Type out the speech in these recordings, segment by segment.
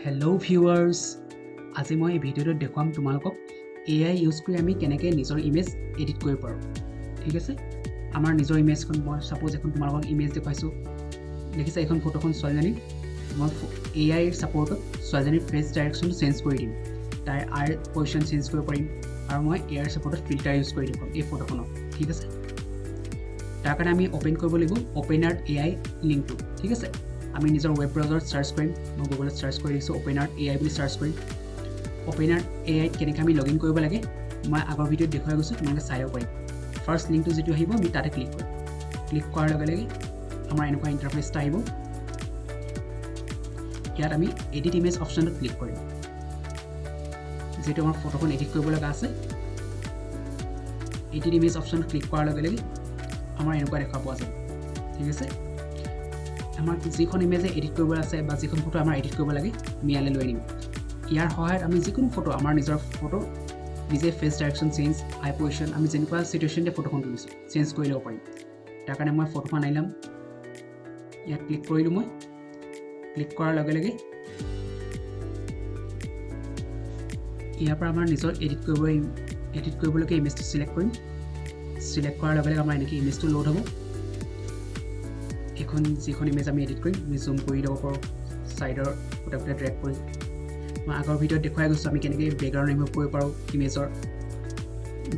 Hello viewers, আজি মই এই ভিডিঅ'টো দেখুৱাম তোমালোকক AI ইউজ কৰি আমি কেনেকৈ নিজৰ ইমেজ এডিট কৰিব পাৰোঁ। ঠিক আছে, আমাৰ নিজৰ ইমেজখন মই সাপোজ এখন তোমালোকক ইমেজ দেখুৱাইছোঁ। দেখিছা এখন ফটোখন ছোৱালীজনী, মই AI সাপোৰ্টত ছোৱালীজনীৰ ফেচ ডাইৰেকশ্যনটো চেঞ্জ কৰি দিম, তাইৰ আই পজিশ্যন চেঞ্জ কৰিব পাৰিম, আৰু মই AI সাপোৰ্টত ফিল্টাৰ ইউজ কৰি দেখুৱাম এই ফটোখনক। ঠিক আছে, তাৰ কাৰণে আমি অপেন কৰিব লাগিব OpenArt AI লিংকটো। ঠিক আছে, আমি নিজৰ ৱেব ব্ৰাউজাৰত সাৰ্চ কৰিম। মই গুগলত সাৰ্চ কৰি দিছোঁ OpenArt AI বুলি সাৰ্চ কৰিম। OpenArt AI কেনেকৈ আমি লগইন কৰিব লাগে মই আগৰ ভিডিঅ'ত দেখুৱাই গৈছোঁ, তোমালোকে চাই ল'ব পাৰিম। ফাৰ্ষ্ট লিংকটো যিটো আহিব আমি তাতে ক্লিক কৰিম। ক্লিক কৰাৰ লগে লগে আমাৰ এনেকুৱা ইণ্টাৰফেচ এটা আহিব। ইয়াত আমি এডিট ইমেজ অপশ্যনটোত ক্লিক কৰিম। যিহেতু আমাৰ ফটোখন এডিট কৰিব লগা আছে, এডিট ইমেজ অপশ্যনটোত ক্লিক কৰাৰ লগে লগে আমাৰ এনেকুৱা দেখা পোৱা যাব। ঠিক আছে, আমাৰ যিখন ইমেজে এডিট কৰিব আছে বা যিখন ফটো আমাৰ এডিট কৰিব লাগে আমি ইয়ালৈ লৈ আনিম। ইয়াৰ সহায়ত আমি যিকোনো ফটো, আমাৰ নিজৰ ফটো নিজে ফেচ ডাইৰেকশ্যন চেঞ্জ, আই পজিশ্যন, আমি যেনেকুৱা চিটুৱেশ্যনতে ফটোখন তুলিছোঁ চেঞ্জ কৰি ল'ব পাৰিম। তাৰ কাৰণে মই ফটোখন আনি ল'ম। ইয়াত ক্লিক কৰিলোঁ। মই ক্লিক কৰাৰ লগে লগে ইয়াৰ পৰা আমাৰ নিজৰ এডিট কৰিবলৈকে ইমেজটো চিলেক্ট কৰিম। চিলেক্ট কৰাৰ লগে লগে আমাৰ এনেকৈ ইমেজটো লোড হ'ব। এখন যিখন ইমেজ আমি এডিট কৰিম আমি জুম কৰি ল'ব পাৰোঁ, ছাইডৰ গোটেই ড্ৰেগ কৰি। মই আগৰ ভিডিঅ'ত দেখুৱাই গৈছোঁ আমি কেনেকৈ বেকগ্ৰাউণ্ড ৰিমুভ কৰিব পাৰোঁ ইমেজৰ,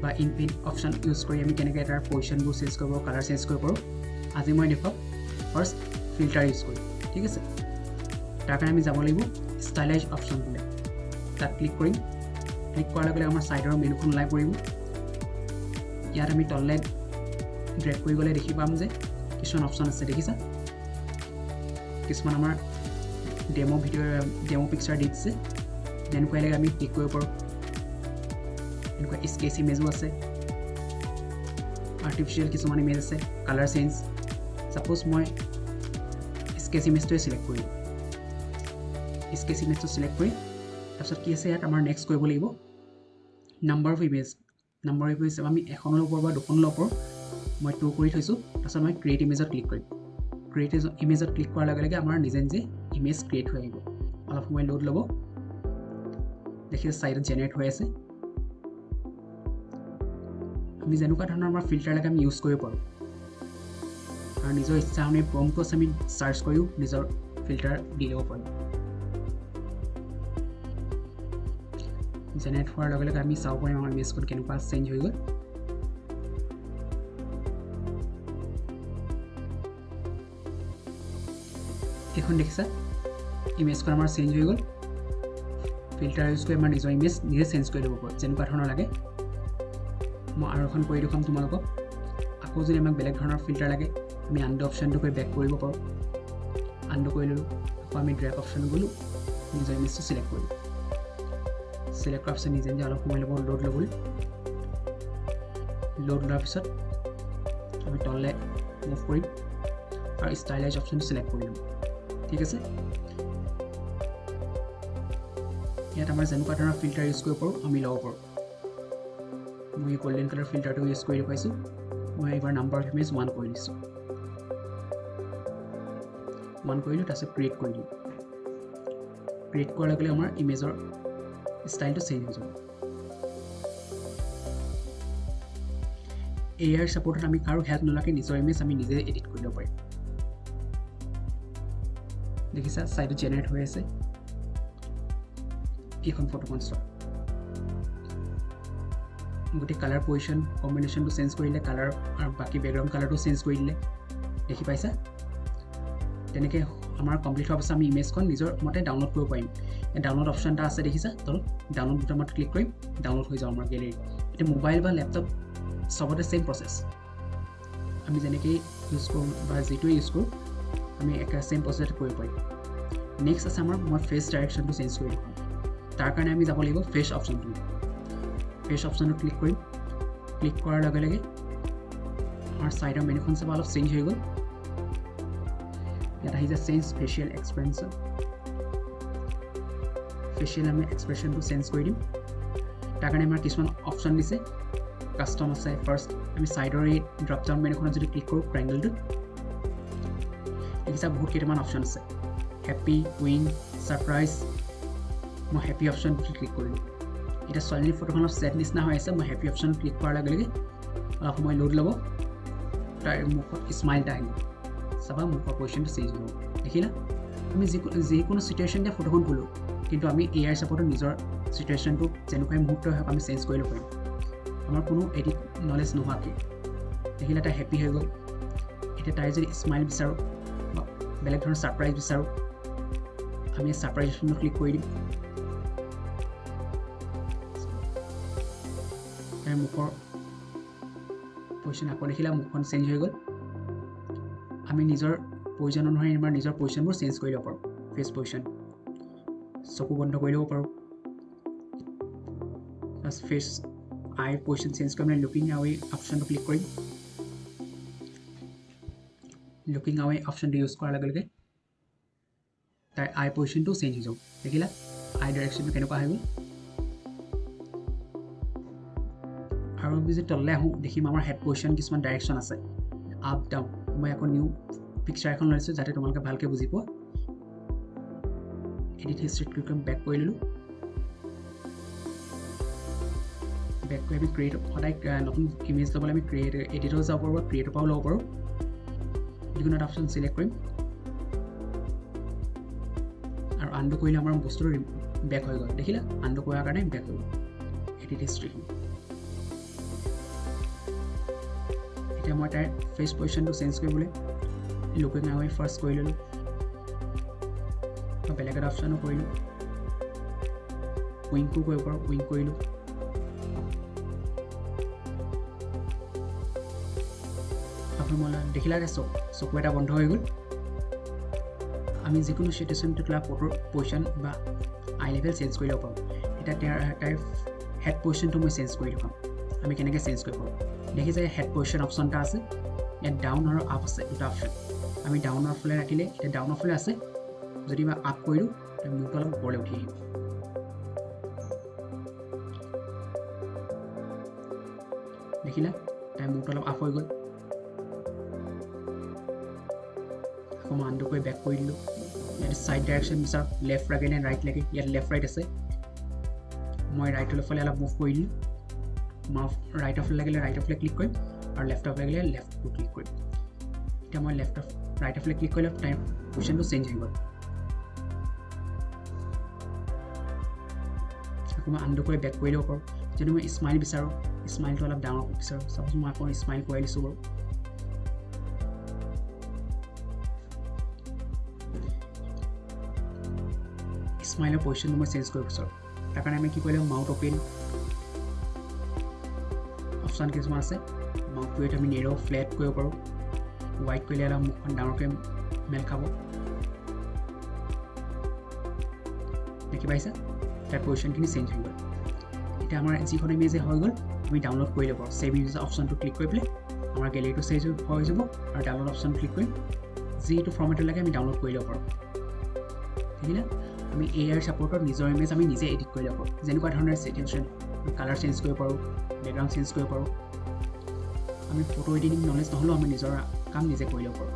বা ইনপিন অপশ্যন ইউজ কৰি আমি কেনেকৈ তাৰ পজিশ্যনবোৰ চেঞ্জ কৰিব পাৰোঁ, কালাৰ চেঞ্জ কৰিব পাৰোঁ। আজি মই দেখুৱাম ফাৰ্ষ্ট ফিল্টাৰ ইউজ কৰি। ঠিক আছে, তাৰ কাৰণে আমি যাব লাগিব ষ্টাইলাইজ অপশ্যনটোলৈ, তাত ক্লিক কৰিম। ক্লিক কৰাৰ লগে লগে আমাৰ ছাইডৰ মেনুখন ওলাই পৰিব। ইয়াত আমি তললৈ ড্ৰেগ কৰি গ'লে দেখি পাম যে কিছুমান অপশ্যন আছে। দেখিছা, কিছুমান আমাৰ ডেমো পিকচাৰ দি দিছে, যেনেকুৱা লাগে আমি ক্লিক কৰিব পাৰোঁ। এনেকুৱা স্কেচ ইমেজো আছে, আৰ্টিফিচিয়েল কিছুমান ইমেজ আছে, কালাৰ চেঞ্জ। ছাপ'জ মই স্কেচ ইমেজটোৱে চিলেক্ট কৰিলোঁ। স্কেচ ইমেজটো চিলেক্ট কৰি তাৰপিছত কি আছে ইয়াত আমাৰ নেক্সট কৰিব লাগিব number of image. Number of image আমি এখনৰ ওপৰত বা দুখনৰ ওপৰত মই 2 কৰি থৈছোঁ। তাৰপিছত মই ক্ৰিয়েট ইমেজত ক্লিক কৰিম। ক্ৰিয়েট ইমেজত ক্লিক কৰাৰ লগে লগে আমাৰ নিজে নিজে ইমেজ ক্ৰিয়েট হৈ আহিব। অলপ সময় লোড ল'ব। দেখিছে ছাইডত জেনেৰেট হৈ আছে। আমি যেনেকুৱা ধৰণৰ আমাৰ ফিল্টাৰ লাগে আমি ইউজ কৰিব পাৰোঁ, আৰু নিজৰ ইচ্ছা অনুসৰি প্ৰম্পটো আছে আমি চাৰ্চ কৰিও নিজৰ ফিল্টাৰ দি ল'ব পাৰোঁ। জেনেৰেট হোৱাৰ লগে লগে আমি চাব পাৰিম আমাৰ ইমেজখন কেনেকুৱা চেঞ্জ হৈ গ'ল। এইখন দেখিছা ইমেজখন আমাৰ চেঞ্জ হৈ গ'ল। ফিল্টাৰ ইউজ কৰি আমাৰ নিজৰ ইমেজ নিজে চেঞ্জ কৰি ল'ব পাৰোঁ যেনেকুৱা ধৰণৰ লাগে। মই আৰু এখন কৰি দেখুৱাম তোমালোকক। আকৌ যদি আমাক বেলেগ ধৰণৰ ফিল্টাৰ লাগে আমি আনডু অপশ্যনটো কৰি বেক কৰিব পাৰোঁ। আনডু কৰি ল'লোঁ। আকৌ আমি ড্ৰেগ অপশ্যন গ'লোঁ, নিজৰ ইমেজটো চিলেক্ট কৰিলোঁ। চিলেক্ট কৰাৰ পিছত নিজে নিজে অলপ সময় ল'ব লোড ল'বলৈ। লোড লোৱাৰ পিছত আমি তললৈ মুভ কৰিম আৰু ষ্টাইলাইজ অপশ্যনটো চিলেক্ট কৰি ল'ম। ঠিক আছে, ইয়াত আমাৰ যেনেকুৱা ধৰণৰ ফিল্টাৰ ইউজ কৰিব পাৰোঁ আমি ল'ব পাৰোঁ। মই গল্ডেন কালাৰ ফিল্টাৰটো ইউজ কৰি দেখুৱাইছোঁ। মই এইবাৰ নাম্বাৰ অফ ইমেজ 1 কৰি দিছোঁ। 1 কৰিলোঁ, তাৰপিছত ক্ৰিয়েট কৰি দিওঁ। ক্ৰিয়েট কৰাৰ লগে লগে আমাৰ ইমেজৰ ষ্টাইলটো চেঞ্জ হৈ যাব। AI ছাপোৰ্টত আমি কাৰো হেল্প নোলোৱাকৈ নিজৰ ইমেজ আমি নিজে এডিট কৰি ল'ব পাৰিম। দেখিছা ছাইডত জেনেৰেট হৈ আছে। এইখন ফটোখন চোৱা, গোটেই কালাৰ পজিশ্যন কম্বিনেশ্যনটো চেঞ্জ কৰিলে, কালাৰ আৰু বাকী বেকগ্ৰাউণ্ড কালাৰটো চেঞ্জ কৰি দিলে। দেখি পাইছা? তেনেকৈ আমাৰ কমপ্লিট হোৱাৰ পাছত আমি ইমেজখন নিজৰ মতে ডাউনলোড কৰিব পাৰিম। ডাউনলোড অপশ্যন এটা আছে দেখিছা তলত, ডাউনলোড বুটামত ক্লিক কৰিম, ডাউনলোড হৈ যাব আমাৰ গেলেৰীত। এতিয়া মোবাইল বা লেপটপ চবতে ছেইম প্ৰচেছ। আমি যেনেকৈ ইউজ কৰোঁ বা যিটোৱে ইউজ কৰোঁ আমি একে ছেইম প্ৰচেছতে কৰিব পাৰিম। নেক্সট আছে আমাৰ মই ফেচ ডাইৰেকশ্যনটো চেঞ্জ কৰি দিম। তাৰ কাৰণে আমি যাব লাগিব ফেচ অপশ্যনটো। ফেচ অপশ্যনটো ক্লিক কৰিম। ক্লিক কৰাৰ লগে লগে আমাৰ ছাইডৰ মেনুখন চাব অলপ চেঞ্জ হৈ গ'ল। ইয়াত আহিছে চেঞ্জ ফেচিয়েল এক্সপ্ৰেছন। ফেচিয়েল আমি এক্সপ্ৰেছনটো চেঞ্জ কৰি দিম। তাৰ কাৰণে আমাৰ কিছুমান অপশ্যন দিছে, কাষ্টম আছে। ফাৰ্ষ্ট আমি ছাইডৰ এই ড্ৰপ ডাউন মেনুখনত যদি ক্লিক কৰোঁ ট্ৰাইংগলটোত, দেখিছা বহুত কেইটামান অপশ্যন আছে। হেপী, উইন, ছাৰপ্ৰাইজ, মই হেপী অপশ্যনটো ক্লিক কৰিলোঁ এতিয়া ছোৱালীজনীৰ ফটোখনত ছেট নিচিনা হৈ আছে মই হেপী অপশ্যন ক্লিক কৰাৰ লগে লগে অলপ সময় লোড ল'ব তাৰ মুখত স্মাইল এটা আহিব চাবা মুখৰ পজিশ্যনটো চেঞ্জ হ'ব দেখিলা আমি যিকোনো চিটুৱেশ্যনতে ফটোখন তোলোঁ কিন্তু আমি এআই ছাপোৰ্টত নিজৰ চিটুৱেশ্যনটো যেনেকুৱাই মুহূৰ্ত হওক আমি চেঞ্জ কৰি ল'ব পাৰিম আমাৰ কোনো এডিট নলেজ নোহোৱাকৈ দেখিলা তাই হেপী হৈ গ'ল এতিয়া তাই যদি স্মাইল বিচাৰোঁ বা বেলেগ ধৰণৰ ছাৰপ্ৰাইজ বিচাৰোঁ আমি ছাৰপ্ৰাইজ অপশ্যনটো ক্লিক কৰি দিম তাইৰ মুখৰ পজিশ্যন আকৌ দেখিলা মুখখন চেঞ্জ হৈ গ'ল আমি নিজৰ প্ৰয়োজন অনুসৰি আমাৰ নিজৰ পজিশ্যনবোৰ চেঞ্জ কৰি ল'ব পাৰোঁ ফেচ পজিশ্যন চকু বন্ধ কৰি ল'ব পাৰোঁ ফেচ আইৰ পজিশ্যন চেঞ্জ কৰি আমি লুকিং আৱে অপশ্যনটো ক্লিক কৰিম লুকিং আৱে অপশ্যনটো ইউজ কৰাৰ লগে লগে তাইৰ আই পজিশ্যনটো চেঞ্জ হৈ যাব দেখিলা আই ডাইৰেকশ্যনটো কেনেকুৱা হৈ গ'ল আৰু আমি যদি তললৈ আহোঁ দেখিম আমাৰ হেড পজিশ্যন কিছুমান ডাইৰেকশ্যন আছে আপ ডাউন মই আকৌ নিউ পিকচাৰ এখন লৈছোঁ যাতে তোমালোকে ভালকৈ বুজি পোৱা এডিট হিষ্ট্ৰীত ক্লিক কৰিম বেক কৰি ল'লোঁ বেক কৰি আমি ক্ৰিয়েট সদায় নতুন ইমেজ ল'বলৈ আমি এডিটত যাব পাৰোঁ বা ক্ৰিয়েটৰ পৰাও ল'ব পাৰোঁ যিকোনো এটা অপশ্যন চিলেক্ট কৰিম আৰু আনডু কৰিলে আমাৰ বস্তুটো বেক হৈ গ'ল দেখিলা আনডু কৰাৰ কাৰণে বেক হৈ গ'ল এডিট হিষ্ট্ৰীখন এতিয়া মই তাইৰ ফেচ পজিশ্যনটো চেঞ্জ কৰিবলৈ লুকিং আৱে ফাৰ্ষ্ট কৰি ল'লোঁ বেলেগ এটা অপশ্যনো কৰিলোঁ উইংকো কৰিব পাৰোঁ উইং কৰিলোঁ আপুনি মই দেখিলা যে চকু এটা বন্ধ হৈ গ'ল আমি যিকোনো চিটুৱেশ্যনটো তাৰ ফটোৰ পজিশ্যন বা আই লেভেল চেঞ্জ কৰি ল'ব পাৰোঁ এতিয়া তাইৰ হেড পজিশ্যনটো মই চেঞ্জ কৰি দেখুৱাম আমি কেনেকৈ চেঞ্জ কৰিব পাৰোঁ দেখিছে হেড পজিশ্যন অপশ্যন এটা আছে ইয়াত ডাউন আৰু আপ আছে দুটা অপশ্যন আমি ডাউনৰ ফালে ৰাখিলে এতিয়া ডাউনৰ ফালে আছে যদি মই আপ কৰি দিওঁ তেতিয়া মূৰটো অলপ ওপৰলৈ উঠি আহিব দেখিলা তাই মূৰটো অলপ আপ হৈ গ'ল আকৌ মই আনডু কৰি বেক কৰি দিলোঁ ইয়াত ছাইড ডাইৰেকশ্যন বিচাৰক লেফ্ট লাগে নে ৰাইট লাগে ইয়াত লেফ্ট ৰাইট আছে মই ৰাইটৰ ফালে অলপ মুভ কৰি দিলোঁ মই ৰাইটৰ ফালে লাগিলে ৰাইটৰ ফালে ক্লিক কৰিম আৰু লেফ্টৰ ফালে লাগিলে লেফ্টটো ক্লিক কৰিম এতিয়া মই ৰাইটৰ ফালে ক্লিক কৰিলে টাইম পজিশ্যনটো চেঞ্জ হৈ গ'ল আকৌ মই আনডু কৰি বেক কৰি ল'ব পাৰোঁ যদি মই স্মাইল বিচাৰোঁ স্মাইলটো অলপ ডাঙৰ বিচাৰোঁ চাপ'জ মই আকৌ স্মাইল কৰি দিছোঁ বাৰু স্মাইলৰ পজিশ্যনটো মই চেঞ্জ কৰিব বিচাৰোঁ তাৰ কাৰণে আমি কি কৰিলোঁ মাউথ অপেন অপশ্যন কিছুমান আছে মাউথটো এইটো আমি নেৰ' ফ্লেট কৰিব পাৰোঁ হোৱাইট কৰিলে অলপ মুখখন ডাঙৰকৈ মেল খাব দেখি পাইছা তাৰ পজিশ্যনখিনি চেঞ্জ হৈ গ'ল এতিয়া আমাৰ যিখন ইমেজে হৈ গ'ল আমি ডাউনলোড কৰি ল'ব পাৰোঁ ছেভ ইমেজ অপশ্যনটো ক্লিক কৰি পেলাই আমাৰ গেলেৰীটো চেভ হৈ যাব আৰু ডাউনলোড অপশ্যন ক্লিক কৰিম যিটো ফৰ্মেটত লাগে আমি ডাউনলোড কৰি ল'ব পাৰোঁ দেখিলা আমি এআইৰ ছাপোৰ্টত নিজৰ ইমেজ আমি নিজে এডিট কৰি ল'ব পাৰোঁ যেনেকুৱা ধৰণৰ চিটুৱেশ্যন কালাৰ চেঞ্জ কৰিব পাৰোঁ বেকগ্ৰাউণ্ড চেঞ্জ কৰিব পাৰোঁ আমি ফটো এডিটিং নলেজ নহ'লেও আমি নিজৰ কাম নিজে কৰি ল'ব পাৰোঁ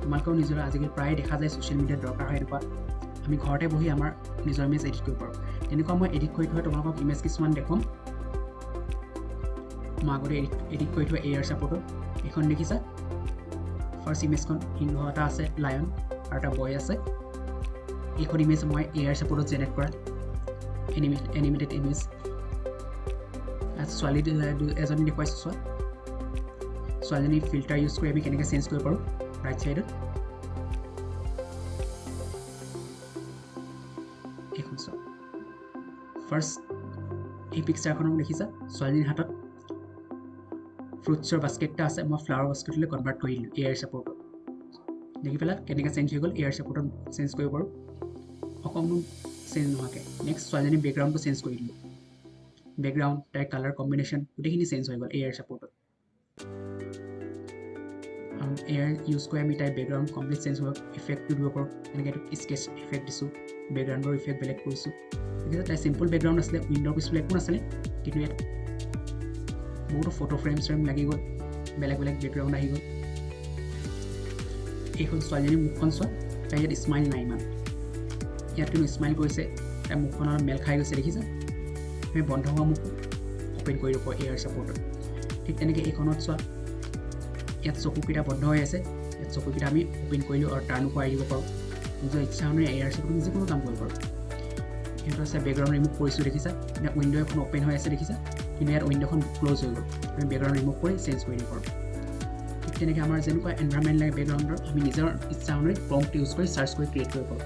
তোমালোকেও নিজৰ আজিকালি প্ৰায় দেখা যায় ছ'চিয়েল মিডিয়াত দৰকাৰ হয় এনেকুৱা আমি ঘৰতে বহি আমাৰ নিজৰ ইমেজ এডিট কৰিব পাৰোঁ তেনেকুৱা মই এডিট কৰি থোৱা তোমালোকক ইমেজ কিছুমান দেখুৱাম মই আগতে এডিট কৰি থোৱা এআইৰ ছাপোৰ্টত এইখন দেখিছা ফাৰ্ষ্ট ইমেজখন সিংহ এটা আছে লায়ন আৰু এটা বয় আছে এইখন ইমেজ মই এআইৰ ছাপোৰ্টত জেনেৰেট কৰা এনিমেটেড ইমেজ ছোৱালী এজনী দেখুৱাইছোঁ চোৱা ছোৱালীজনী ফিল্টাৰ ইউজ কৰি আমি কেনেকৈ চেঞ্জ কৰিব পাৰোঁ ৰাইট ছাইডত এইখন চোৱা ফাৰ্ষ্ট এই পিকচাৰখনক দেখিছা ছোৱালীজনীৰ হাতত ফ্ৰুটছৰ বাস্কেট এটা আছে মই ফ্লাৱাৰ বাস্কেটলৈ কনভাৰ্ট কৰি দিলোঁ এআইৰ ছাপোৰ্টত দেখি পেলাই কেনেকৈ চেঞ্জ হৈ গ'ল এআইৰ ছাপোৰ্টত চেঞ্জ কৰিব পাৰোঁ অকণমান চেঞ্জ নোহোৱাকৈ নেক্সট ছোৱালীজনীৰ বেকগ্ৰাউণ্ডটো চেঞ্জ কৰি দিলোঁ বেকগ্ৰাউণ্ড তাইৰ কালাৰ কম্বিনেশ্যন গোটেইখিনি চেঞ্জ হৈ গ'ল এআইৰ ছাপোৰ্টত এআই ইউজ কৰি আমি তাইৰ বেকগ্ৰাউণ্ড কমপ্লিট চেঞ্জ হোৱা ইফেক্টটো দিব পাৰোঁ এনেকৈ এইটো স্কেচ ইফেক্ট দিছোঁ বেকগ্ৰাউণ্ডৰ ইফেক্ট বেলেগ কৰিছোঁ গতিকে তাই চিম্পল বেকগ্ৰাউণ্ড আছিলে উইণ্ড'ৰ পিছফালে একো নাছিলে কিন্তু ইয়াত বহুতো ফটো ফ্ৰেম লাগি গ'ল বেলেগ বেলেগ বেকগ্ৰাউণ্ড আহি গ'ল এইখন ছোৱালীজনীৰ মুখখন চোৱা তাই ইয়াত স্মাইল নাই ইমান ইয়াত কিন্তু স্মাইল কৰিছে তাই মুখখন অলপ মেল খাই গৈছে দেখিছা আমি বন্ধ হোৱা মুখ ওপেন কৰি দিব এয়াৰ ছাপোৰ্টত ঠিক তেনেকৈ এইখনত চোৱা ইয়াত চকুকেইটা বন্ধ হৈ আছে ইয়াত চকুকেইটা আমি ওপেন কৰিলোঁ আৰু টাৰ্ণো কৰাই দিব পাৰোঁ নিজৰ ইচ্ছা অনুযায়ী এয়াৰ ছাপোৰ্টত যিকোনো কাম কৰিব পাৰোঁ এইটো আছে বেকগ্ৰাউণ্ড ৰিমুভ কৰিছোঁ দেখিছা ইয়াত উইণ্ড' এখন ওপেন হৈ আছে দেখিছা কিন্তু ইয়াত উইণ্ড'খন ক্ল'জ হৈ গ'ল আমি বেকগ্ৰাউণ্ড ৰিমুভ কৰি চেঞ্জ কৰি দিব পাৰোঁ ঠিক তেনেকৈ আমাৰ যেনেকুৱা এনভাইৰনমেণ্ট লাগে বেকগ্ৰাউণ্ডৰ আমি নিজৰ ইচ্ছা অনুযায়ী প্ৰম্পট ইউজ কৰি চাৰ্চ কৰি ক্ৰিয়েট কৰিব পাৰোঁ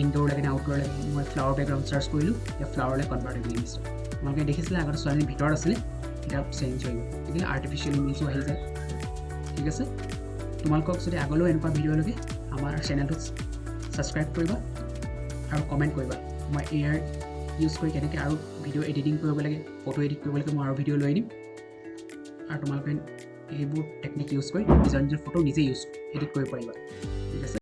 ইনডোৰ লাগে নে আউটডোৰ লাগে মই ফ্লাৱাৰ বেকগ্ৰাউণ্ড চাৰ্চ কৰিলোঁ এতিয়া ফ্লাৱাৰলৈ কনভাৰ্ট হৈ গৈছে তোমালোকে দেখিছিলে আগতে ছোৱালীজনী ভিতৰত আছিলে এতিয়া চেঞ্জ হৈ গ'ল গতিকে আৰ্টিফিচিয়েল ইমেজো আহি যায় ঠিক আছে তোমালোকক যদি আগলৈও এনেকুৱা ভিডিঅ' লাগে আমাৰ চেনেলটোত ছাবস্ক্ৰাইব কৰিবা আৰু কমেণ্ট কৰিবা মই এয়াৰ ইউজ কৰি কেনেকৈ আৰু ভিডিঅ' এডিটিং কৰিব লাগে ফটো এডিট কৰিব লাগে মই আৰু ভিডিঅ' লৈ আনিম আৰু তোমালোকে এইবোৰ টেকনিক ইউজ কৰি নিজৰ ফটো নিজে এডিট কৰিব পাৰিবা ঠিক আছে